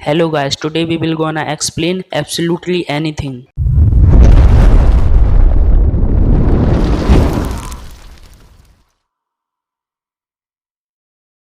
Hello guys, today we will gonna explain absolutely anything.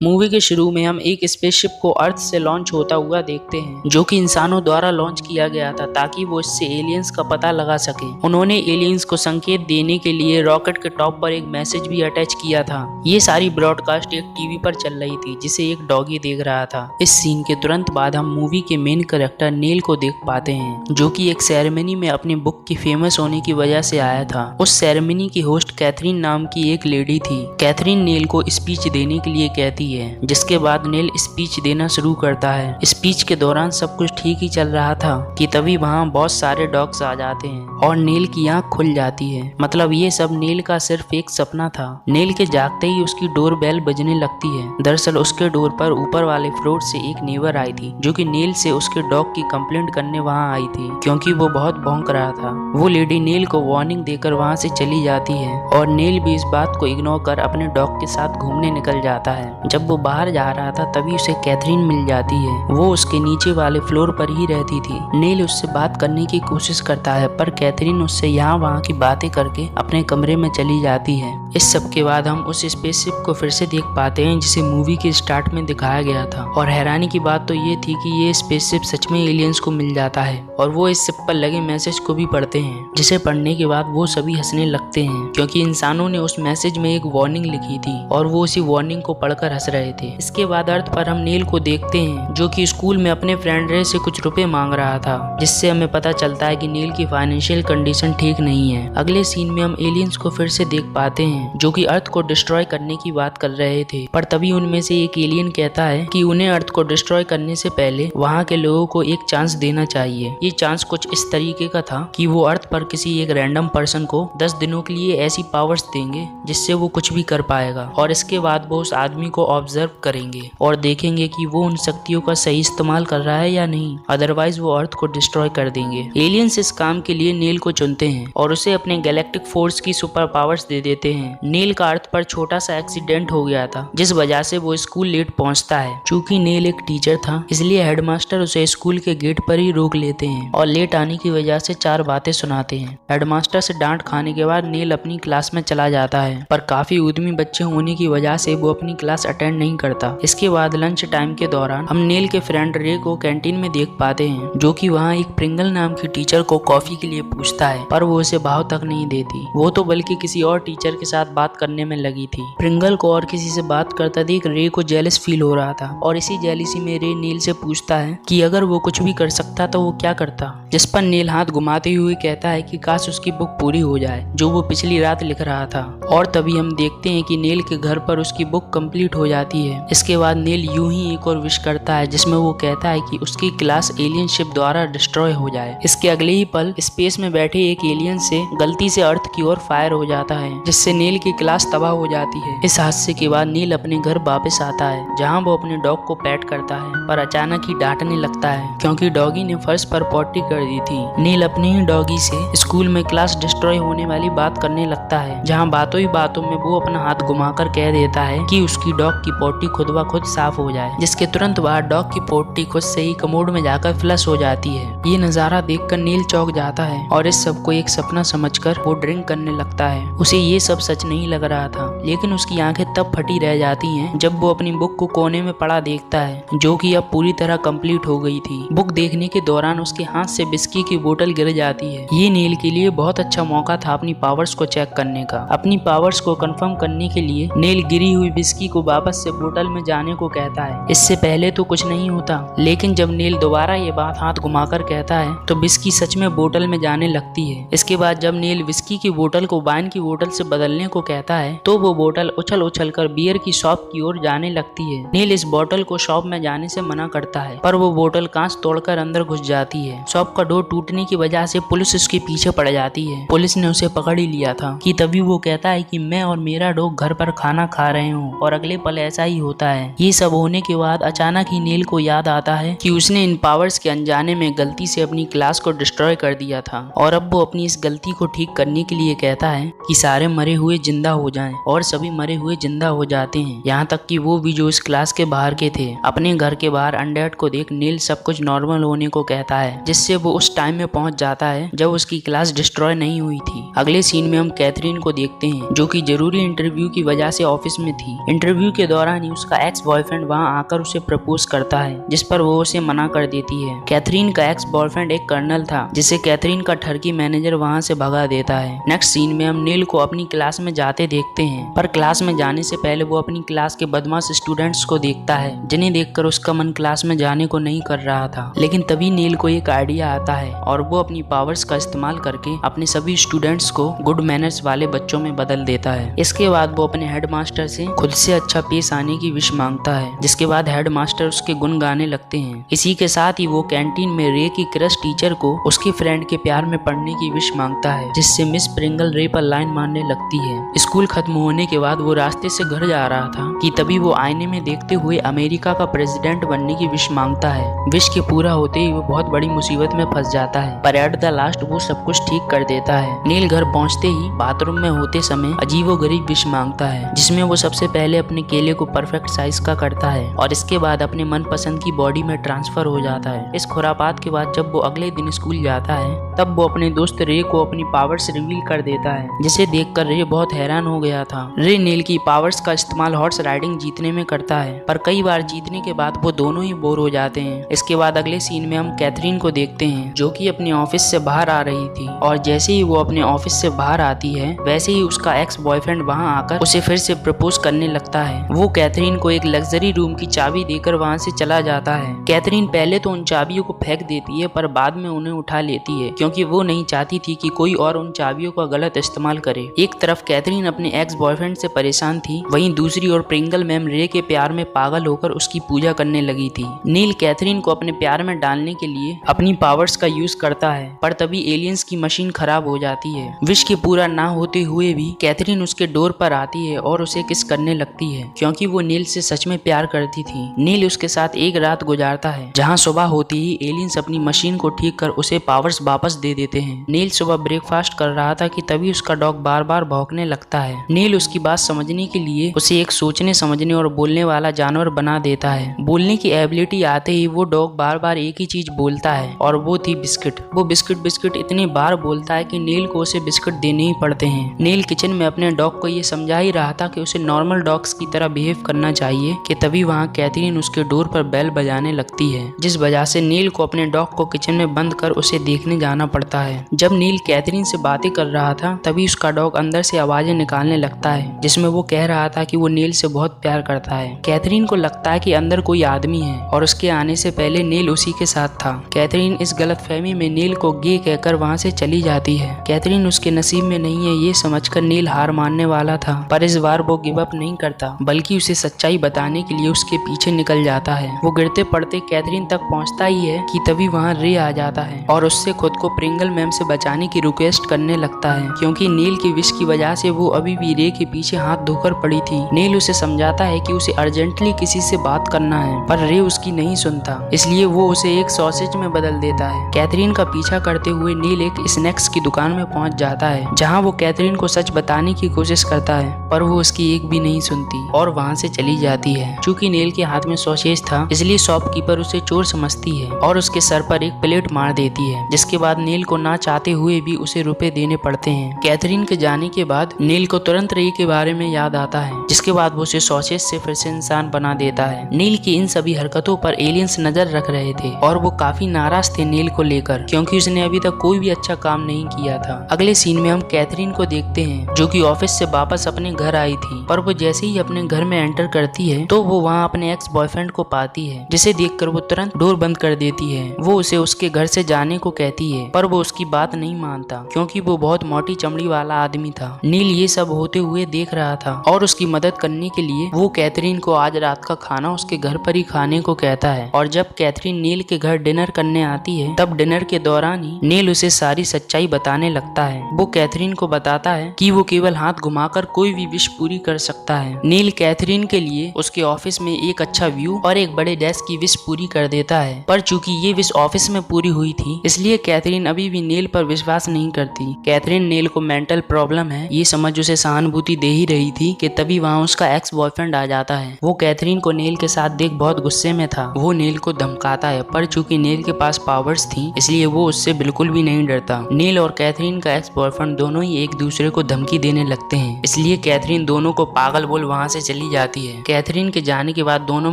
Movie के शुरू में हम एक स्पेसशिप को अर्थ से लॉन्च होता हुआ देखते हैं, जो कि इंसानों द्वारा लॉन्च किया गया था ताकि वो इससे एलियंस का पता लगा सके। उन्होंने एलियंस को संकेत देने के लिए रॉकेट के टॉप पर एक मैसेज भी अटैच किया था। ये सारी ब्रॉडकास्ट एक टीवी पर चल रही थी जिसे एक डॉगी देख रहा था। इस सीन के तुरंत बाद हम मूवी के मेन कैरेक्टर नेल को देख पाते हैं, जो कि एक सेरेमनी में अपनी बुक की फेमस होने की वजह से आया था। उस सेरेमनी की होस्ट कैथरीन नाम की एक लेडी थी। कैथरीन नेल को स्पीच देने के लिए कहती है, जिसके बाद नेल स्पीच देना शुरू करता है। स्पीच के दौरान सब कुछ ठीक ही चल रहा था कि तभी वहाँ बहुत सारे डॉग्स आ जाते हैं और नेल की आंख खुल जाती है। मतलब ये सब नेल का सिर्फ एक सपना था। नेल के जागते ही उसकी डोर बेल बजने लगती है। दरअसल उसके डोर पर ऊपर वाले फ्लोर से एक नेबर आई थी, जो कि नेल से उसके डॉग की कंप्लेंट करने वहाँ आई थी, क्योंकि वो बहुत भौंक रहा था। वो लेडी नेल को वार्निंग देकर वहाँ से चली जाती है और नेल भी इस बात को इग्नोर कर अपने डॉग के साथ घूमने निकल जाता है। जब वो बाहर जा रहा था तभी उसे कैथरीन मिल जाती है। वो उसके नीचे वाले फ्लोर पर ही रहती थी। नेल उससे बात करने की कोशिश करता है, पर कैथरीन उससे यहाँ वहाँ की बातें करके अपने कमरे में चली जाती है। इस सब के बाद हम उस स्पेसशिप को फिर से देख पाते हैं जिसे मूवी के स्टार्ट में दिखाया गया था। और हैरानी की बात तो ये थी कि ये स्पेसशिप सच में एलियंस को मिल जाता है और वो इस शिप पर लगे मैसेज को भी पढ़ते हैं, जिसे पढ़ने के बाद वो सभी हंसने लगते हैं, क्योंकि इंसानों ने उस मैसेज में एक वार्निंग लिखी थी और वो उसी वार्निंग को पढ़कर हंस रहे थे। इसके बाद अर्थ पर हम नेल को देखते हैं, जो कि स्कूल में अपने फ्रेंड रे से कुछ रुपए मांग रहा था, जिससे हमें पता चलता है कि नेल की फाइनेंशियल कंडीशन ठीक नहीं है। अगले सीन में हम एलियंस को फिर से देख पाते हैं, जो कि अर्थ को डिस्ट्रॉय करने की बात कर रहे थे, पर तभी उनमें से एक एलियन कहता है कि उन्हें अर्थ को डिस्ट्रॉय करने से पहले वहाँ के लोगों को एक चांस देना चाहिए। ये चांस कुछ इस तरीके का था कि वो अर्थ पर किसी एक रैंडम पर्सन को 10 दिनों के लिए ऐसी पावर्स देंगे जिससे वो कुछ भी कर पाएगा, और इसके बाद वो उस आदमी को ऑब्जर्व करेंगे और देखेंगे कि वो उन शक्तियों का सही इस्तेमाल कर रहा है या नहीं, अदरवाइज वो अर्थ को डिस्ट्रॉय कर देंगे। एलियंस इस काम के लिए नेल को चुनते हैं और उसे अपने गैलेक्टिक फोर्स की सुपर पावर्स दे देते हैं। नेल का अर्थ पर छोटा सा एक्सीडेंट हो गया था, जिस वजह से वो स्कूल लेट पहुंचता है। चूंकि नेल एक टीचर था, इसलिए हेडमास्टर उसे स्कूल के गेट पर ही रोक लेते हैं और लेट आने की वजह से 4 बातें सुनाते हैं। हेडमास्टर से डांट खाने के बाद नेल अपनी क्लास में चला जाता है, पर काफी उद्यमी बच्चे होने की वजह से वो अपनी क्लास अटेंड नहीं करता। इसके बाद लंच टाइम के दौरान हम नेल के फ्रेंड रे को कैंटीन में देख पाते हैं, जो कि वहाँ एक प्रिंगल नाम की टीचर को कॉफी के लिए पूछता है, पर वो उसे भाव तक नहीं देती। वो तो बल्कि किसी और टीचर के साथ बात करने में लगी थी। प्रिंगल को और किसी से बात करता देख रे को जेलस फील हो रहा था और इसी जेलिसी में रे नेल से पूछता है कि अगर वो कुछ भी कर सकता तो वो क्या करता, जिस पर नेल हाथ घुमाते हुए कहता है कि काश उसकी बुक पूरी हो जाए जो वो पिछली रात लिख रहा था। और तभी हम देखते हैं कि नेल के घर पर उसकी बुक कंप्लीट हो जाती है। इसके बाद नेल यूं ही एक और विश करता है, जिसमें वो कहता है कि उसकी क्लास एलियन शिप द्वारा डिस्ट्रॉय हो जाए। इसके अगले ही पल स्पेस में बैठे एक एलियन से गलती से अर्थ की ओर फायर हो जाता है, जिससे नेल की क्लास तबाह हो जाती है। इस हादसे के बाद नेल अपने घर वापस आता है, जहाँ वो अपने डॉग को पैट करता है, पर अचानक ही डांटने लगता है क्योंकि डॉगी ने फर्श पर पॉटी कर दी थी। नेल अपने ही डॉगी से स्कूल में क्लास डिस्ट्रॉय होने वाली बात करने लगता है, जहाँ बातों ही बातों में वो अपना हाथ घुमाकर कह देता है कि उसकी डॉग की पॉटी खुद ब खुद साफ हो जाए, जिसके तुरंत बाद डॉग की पोटी खुद से ही कमोड में जाकर फ्लश हो जाती है। ये नजारा देखकर नील चौंक जाता है और इस सब को एक सपना समझकर वो ड्रिंक करने लगता है। उसे ये सब सच नहीं लग रहा था, लेकिन उसकी आंखें तब फटी रह जाती हैं जब वो अपनी बुक को कोने में पड़ा देखता है, जो कि अब पूरी तरह कंप्लीट हो गई थी। बुक देखने के दौरान उसके हाथ से बिस्की की बोतल गिर जाती है। ये नील के लिए बहुत अच्छा मौका था अपनी पावर्स को चेक करने का। अपनी पावर्स को कंफर्म करने के लिए नील गिरी हुई बिस्की को वापस से बोतल में जाने को कहता है। इससे पहले तो कुछ नहीं होता, लेकिन जब नील दोबारा ये बात हाथ घुमाकर कहता है तो बिस्की सच में बोतल में जाने लगती है। इसके बाद जब नील विस्की की बोतल को वाइन की बोतल से बदलने को कहता है तो वो बोतल उछल उछल कर बियर की शॉप की ओर जाने लगती है। नील इस बोतल को शॉप में जाने से मना करता है, पर वो बोतल कांच तोड़कर अंदर घुस जाती है। शॉप का डोर टूटने की वजह से पुलिस उसके पीछे पड़ जाती है। पुलिस ने उसे पकड़ ही लिया था कि तभी वो कहता है कि मैं और मेरा डॉग घर पर खाना खा रहे हूँ, और अगले पल ऐसा ही होता है। ये सब होने के बाद अचानक ही नील को याद आता है कि उसने इन पावर्स के अनजाने में गलती से अपनी क्लास को डिस्ट्रॉय कर दिया था, और अब वो अपनी इस गलती को ठीक करने के लिए कहता है कि सारे मरे हुए जिंदा हो जाएं और सभी मरे हुए जिंदा हो जाते हैं, यहाँ तक कि वो भी जो इस क्लास के बाहर के थे। अपने घर के बाहर अनडेड को देख नील सब कुछ नॉर्मल होने को कहता है, जिससे वो उस टाइम में पहुंच जाता है जब उसकी क्लास डिस्ट्रॉय नहीं हुई थी। अगले सीन में हम कैथरीन को देखते हैं, जो कि जरूरी इंटरव्यू की वजह से ऑफिस में थी। इंटरव्यू के दौरान ही उसका एक्स बॉयफ्रेंड वहां आकर उसे प्रपोज करता है, जिस पर वो उसे मना कर देती है। कैथरीन का एक्स बॉयफ्रेंड एक कर्नल था, जिसे कैथरीन का ठरकी मैनेजर वहां से भगा देता है। नेक्स्ट सीन में हम नील को अपनी क्लास में जाते देखते हैं, पर क्लास में जाने से पहले वो अपनी क्लास के बदमाश स्टूडेंट्स को देखता है, जिन्हें देखकर उसका मन क्लास में जाने को नहीं कर रहा था। लेकिन तभी नील को एक आइडिया आता है और वो अपनी पावर्स का इस्तेमाल करके अपने सभी स्टूडेंट्स को गुड मैनर्स वाले बच्चों में बदल देता है। इसके बाद वो अपने हेडमास्टर से खुद से अच्छा पेश आने की विश मांगता है, जिसके बाद हेडमास्टर उसके गुण गाने लगते हैं। इसी के साथ ही वो कैंटीन में रे की क्रश टीचर को उसके फ्रेंड के प्यार में पढ़ने की विश मांगता है, जिससे मिस प्रिंगल रे पर लाइन मारने लगती है। स्कूल खत्म होने के बाद वो रास्ते से घर जा रहा था कि तभी वो आईने में देखते हुए अमेरिका का प्रेसिडेंट बनने की विश मांगता है। विश के पूरा होते ही वो बहुत बड़ी मुसीबत में फंस जाता है, पर एट द लास्ट वो सब कुछ ठीक कर देता है। नील घर पहुंचते ही बाथरूम में होते समय अजीबोगरीब विश मांगता है, जिसमें वो सबसे पहले अपने केले को परफेक्ट साइज का करता है और इसके बाद अपने मनपसंद की बॉडी में ट्रांसफर हो जाता है। इस खुरापात के बाद जब वो अगले दिन स्कूल जाता है, तब वो अपने दोस्त रे को अपनी पावर्स रिवील कर देता है, जिसे देखकर रे बहुत हैरान हो गया था। रे नील की पावर्स का इस्तेमाल हॉर्स राइडिंग जीतने में करता है, पर कई बार जीतने के बाद वो दोनों ही बोर हो जाते हैं। इसके बाद अगले सीन में हम कैथरीन को देखते हैं, जो कि अपने ऑफिस से बाहर आ रही थी, और जैसे ही वो अपने ऑफिस से बाहर आती है, वैसे ही उसका एक्स बॉयफ्रेंड वहां आकर उसे फिर से प्रपोज करने लगता है। वो कैथरीन को एक लग्जरी रूम की चाबी देकर वहां से चला जाता है। कैथरीन पहले तो उन चाबियों को फेंक देती है, पर बाद में उन्हें उठा लेती है, क्योंकि वो नहीं चाहती थी कि कोई और उन चाबियों का गलत इस्तेमाल करे। एक तरफ कैथरीन अपने एक्स बॉयफ्रेंड से परेशान थी, वहीं दूसरी ओर प्रिंगल मैम रे के प्यार में पागल होकर उसकी पूजा करने लगी थी। नील कैथरीन को अपने प्यार में डालने के लिए अपनी पावर्स का यूज करता है, पर तभी एलियंस की मशीन खराब हो जाती है। विश के पूरा ना होते हुए भी कैथरीन उसके डोर पर आती है और उसे किस करने लगती है, क्योंकि वो नील से सच में प्यार करती थी। नील उसके साथ एक रात गुजारता है, जहाँ सुबह होती ही एलियंस अपनी मशीन को ठीक कर उसे पावर्स वापस दे देते हैं। नील सुबह ब्रेकफास्ट कर रहा था कि तभी उसका डॉग बार बार भौंकने लगता है। नील उसकी बात समझने के लिए उसे एक सोचने समझने और बोलने वाला जानवर बना देता है। बोलने की एबिलिटी आते ही वो डॉग बार बार एक ही चीज बोलता है, और वो थी बिस्किट। वो बिस्किट बिस्किट इतनी बार बोलता है कि नील को उसे बिस्किट देने ही पड़ते हैं। नील किचन में अपने डॉग को ये समझा ही रहा था कि उसे नॉर्मल डॉग्स की तरह बिहेव करना चाहिए, कि तभी वहाँ कैथरीन उसके डोर पर बेल बजाने लगती है, जिस वजह से नील को अपने डॉग को किचन में बंद कर उसे देखने जाना पड़ता है। जब नील कैथरीन से बातें कर रहा था, तभी उसका डॉग अंदर से आवाजें निकालने लगता है, जिसमें वो कह रहा था कि वो नील से बहुत प्यार करता है। कैथरीन को लगता है कि अंदर कोई आदमी है, और उसके आने से पहले नील उसी के साथ था। कैथरीन इस गलतफहमी में नील को गे कहकर वहाँ से चली जाती है। कैथरीन उसके नसीब में नहीं है ये समझकर नील हार मानने वाला था, पर इस बार वो गिव अप नहीं करता, बल्कि उसे सच्चाई बताने के लिए उसके पीछे निकल जाता है। वो गिरते पड़ते कैथरीन तक पहुँचता ही है कि तभी वहाँ रे आ जाता है और उससे खुद को प्रिंगल मैम से बचाने की रिक्वेस्ट करने लगता है, क्योंकि नील की विश की वजह से वो अभी भी रे के पीछे हाथ धोकर पड़ी थी। नील उसे समझाता है कि उसे अर्जेंटली किसी से बात करना है, पर रे उसकी नहीं सुनता, इसलिए वो उसे एक सॉसेज में बदल देता है। कैथरीन का पीछा करते हुए नील एक स्नैक्स की दुकान में पहुंच जाता है, जहां वो कैथरीन को सच बताने की कोशिश करता है, पर वो उसकी एक भी नहीं सुनती और वहां से चली जाती है। चूंकि नील के हाथ में सॉसेज था, इसलिए शॉपकीपर उसे चोर समझती है और उसके सर पर एक प्लेट मार देती है, जिसके बाद नील को ना चाहते हुए भी उसे रुपए देने पड़ते हैं। कैथरीन के जाने के बाद नील को तुरंत रे के बारे में याद आता है, जिसके बाद वो उसे सॉसेज से फिर से इंसान बना देता है। नील की इन सभी हरकतों पर एलियंस नजर रख रहे थे और वो काफी नाराज थे नील को लेकर, क्योंकि उसने अभी तक कोई भी अच्छा काम नहीं किया था। अगले सीन में हम कैथरीन को देखते हैं, जो कि ऑफिस से वापस अपने घर आई थी, पर वो जैसे ही अपने घर में एंटर करती है तो वो वहाँ अपने एक्स बॉयफ्रेंड को पाती है, जिसे देखकर वो तुरंत डोर बंद कर देती है। वो उसे उसके घर से जाने को कहती है, पर वो उसकी बात नहीं मानता, क्योंकि वो बहुत मोटी चमड़ी वाला आदमी था। नील ये सब होते हुए देख रहा था और उसकी मदद करने के लिए वो कैथरीन को आज रात का खाना उसके घर पर ही खाने को कहता है। और जब कैथरीन नील के घर डिनर करने आती है, तब डिनर के दौरान ही नील उसे सारी सच्चाई बताने लगता है। वो कैथरीन को बताता है कि वो केवल हाथ घुमाकर कोई भी विश पूरी कर सकता है। नील कैथरीन के लिए उसके ऑफिस में एक अच्छा व्यू और एक बड़े डेस्क की विश पूरी कर देता है, पर चूंकि ये विश ऑफिस में पूरी हुई थी, इसलिए कैथरीन अभी भी नील पर विश्वास नहीं करती। कैथरीन नील को मेंटल प्रॉब्लम है ये समझ उसे सहानुभूति छुट्टी दे ही रही थी कि तभी वहाँ उसका एक्स बॉयफ्रेंड आ जाता है। वो कैथरीन को नेल के साथ देख बहुत गुस्से में था। वो नेल को धमकाता है, पर चूंकि नेल के पास पावर्स थी इसलिए वो उससे बिल्कुल भी नहीं डरता। नेल और कैथरीन का एक्स बॉयफ्रेंड दोनों ही एक दूसरे को धमकी देने लगते हैं, इसलिए कैथरीन दोनों को पागल बोल वहाँ से चली जाती है। कैथरीन के जाने के बाद दोनों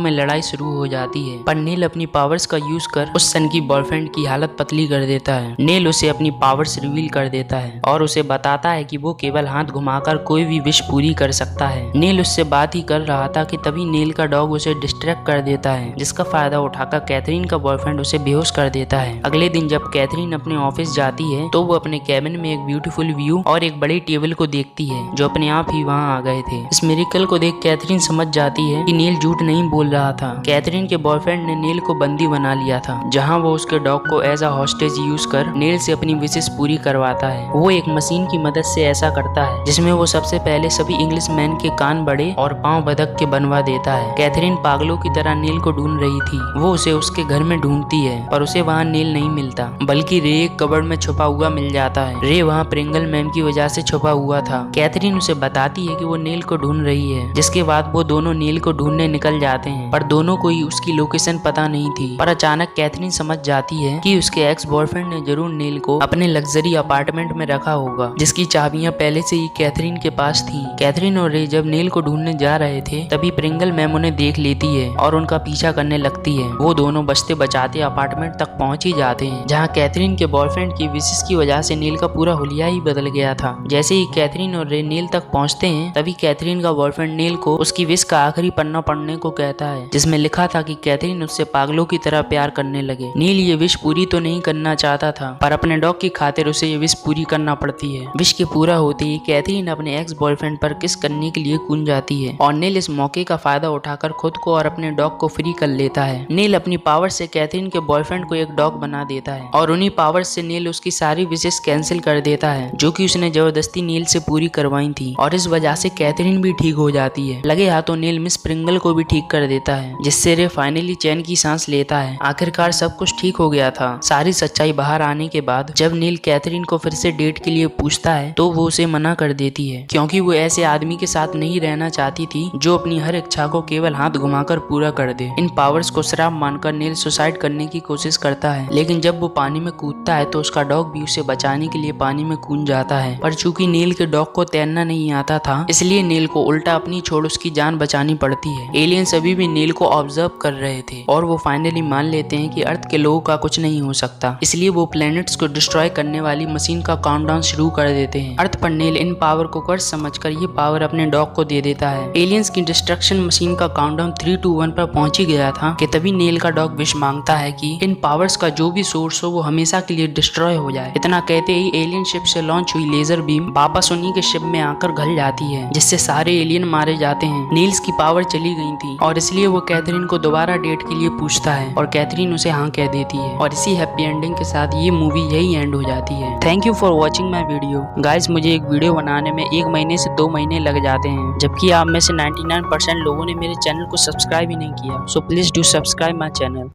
में लड़ाई शुरू हो जाती है, पर नेल अपनी पावर्स का यूज कर उस सन की बॉयफ्रेंड की हालत पतली कर देता है। नेल उसे अपनी पावर्स रिवील कर देता है और उसे बताता है कि वो केवल हाथ घुमाकर कोई भी विश पूरी कर सकता है। नेल उससे बात ही कर रहा था कि तभी नेल का डॉग उसे डिस्ट्रैक्ट कर देता है, जिसका फायदा उठाकर कैथरीन का बॉयफ्रेंड उसे बेहोश कर देता है। अगले दिन जब कैथरीन अपने ऑफिस जाती है तो वो अपने कैबिन में एक ब्यूटीफुल व्यू और एक बड़ी टेबल को देखती है जो अपने आप ही वहाँ आ गए थे। इस मिरेकल को देख कैथरीन समझ जाती है कि नेल झूठ नहीं बोल रहा था। कैथरीन के बॉयफ्रेंड ने नेल को बंदी बना लिया था, जहाँ वो उसके डॉग को एज अ हॉस्टेज यूज कर नेल से अपनी विशेष पूरी करवाता है। वो एक मशीन की मदद से ऐसा करता है जिसमें वो सबसे पहले सभी इंग्लिश मैन के कान बड़े और पाँव बदक के बनवा देता है। कैथरीन पागलों की तरह नेल को ढूंढ रही थी। वो उसे उसके घर में ढूंढती है पर उसे वहाँ नेल नहीं मिलता, बल्कि रे एक कबर्ड में छुपा हुआ मिल जाता है। रे वहाँ प्रिंगल मैम की वजह से छुपा हुआ था। कैथरीन उसे बताती है कि वो नेल को ढूंढ रही है, जिसके बाद वो दोनों नेल को ढूंढने निकल जाते हैं, पर दोनों को ही उसकी लोकेशन पता नहीं थी। पर अचानक कैथरीन समझ जाती है कि उसके एक्स बॉयफ्रेंड ने जरूर नेल को अपने लग्जरी अपार्टमेंट में रखा होगा, जिसकी चाबियां पहले से ही कैथरीन के पास थी। कैथरीन और रे जब नेल को ढूंढने जा रहे थे तभी प्रिंगल मैम उन्हें देख लेती है और उनका पीछा करने लगती है। वो दोनों बचते बचाते अपार्टमेंट तक पहुंच ही जाते हैं, जहां कैथरीन के बॉयफ्रेंड की विशेष की वजह से नेल का पूरा हुलिया ही बदल गया था। जैसे ही कैथरीन और रे नेल तक पहुंचते हैं तभी कैथरीन का बॉयफ्रेंड नेल को उसकी विश का आखिरी पन्ना पढ़ने को कहता है, जिसमें लिखा था कि कैथरीन उससे पागलों की तरह प्यार करने लगे। नेल ये विश पूरी तो नहीं करना चाहता था, पर अपने डॉग की खातिर उसे ये विश पूरी करना पड़ती है। विश के पूरा होते ही कैथरीन अपने एक्स बॉयफ्रेंड पर किस करने के लिए कूद जाती है और नेल इस मौके का फायदा उठाकर खुद को और अपने डॉग को फ्री कर लेता है। नेल अपनी पावर से कैथरीन के बॉयफ्रेंड को एक डॉग बना देता है और उन्हीं पावर से नेल उसकी सारी विशेष कैंसिल कर देता है जो कि उसने जबरदस्ती नेल से पूरी करवाई थी, और इस वजह से कैथरीन भी ठीक हो जाती है। लगे हाथों नेल मिस प्रिंगल को भी ठीक कर देता है, जिससे रे फाइनली चैन की सांस लेता है। आखिरकार सब कुछ ठीक हो गया था। सारी सच्चाई बाहर आने के बाद जब नेल कैथरीन को फिर से डेट के लिए पूछता है तो वो उसे मना कर देती है, क्योंकि वो ऐसे आदमी के साथ नहीं रहना चाहती थी जो अपनी हर इच्छा को केवल हाथ घुमाकर पूरा कर दे। इन पावर्स को श्राप मानकर नेल सुसाइड करने की कोशिश करता है, लेकिन जब वो पानी में कूदता है तो उसका डॉग भी उसे बचाने के लिए पानी में कूद जाता है। पर चूंकि नेल के डॉग को तैरना नहीं आता था, इसलिए नेल को उल्टा अपनी छोड़ उसकी जान बचानी पड़ती है। एलियंस अभी भी नेल को ऑब्जर्व कर रहे थे और वो फाइनली मान लेते हैं कि अर्थ के लोगों का कुछ नहीं हो सकता, इसलिए वो प्लैनेट्स को डिस्ट्रॉय करने वाली मशीन का काउंटडाउन शुरू कर देते हैं। अर्थ पर नेल इन पावर को कर्ज समझकर ये पावर अपने डॉग को दे देता है। एलियंस की डिस्ट्रक्शन मशीन का काउंटडाउन 3, 2, 1 पर पहुंच ही गया था कि तभी नेल का डॉग विश मांगता है कि इन पावर्स का जो भी सोर्स हो वो हमेशा के लिए डिस्ट्रॉय हो जाए। इतना कहते ही एलियन शिप से लॉन्च हुई लेजर बीम वापस उन्हीं के शिप में आकर घल जाती है, जिससे सारे एलियन मारे जाते हैं। नील्स की पावर चली गई थी और इसलिए वो कैथरीन को दोबारा डेट के लिए पूछता है और कैथरीन उसे हाँ कह देती है, और इसी हैप्पी एंडिंग के साथ ये मूवी यही एंड हो जाती है। Thank you for watching my video guys. मुझे एक वीडियो बनाने में 1 महीने से 2 महीने लग जाते हैं, जबकि आप में से 99% लोगों ने मेरे चैनल को सब्सक्राइब ही नहीं किया। So please do subscribe my channel.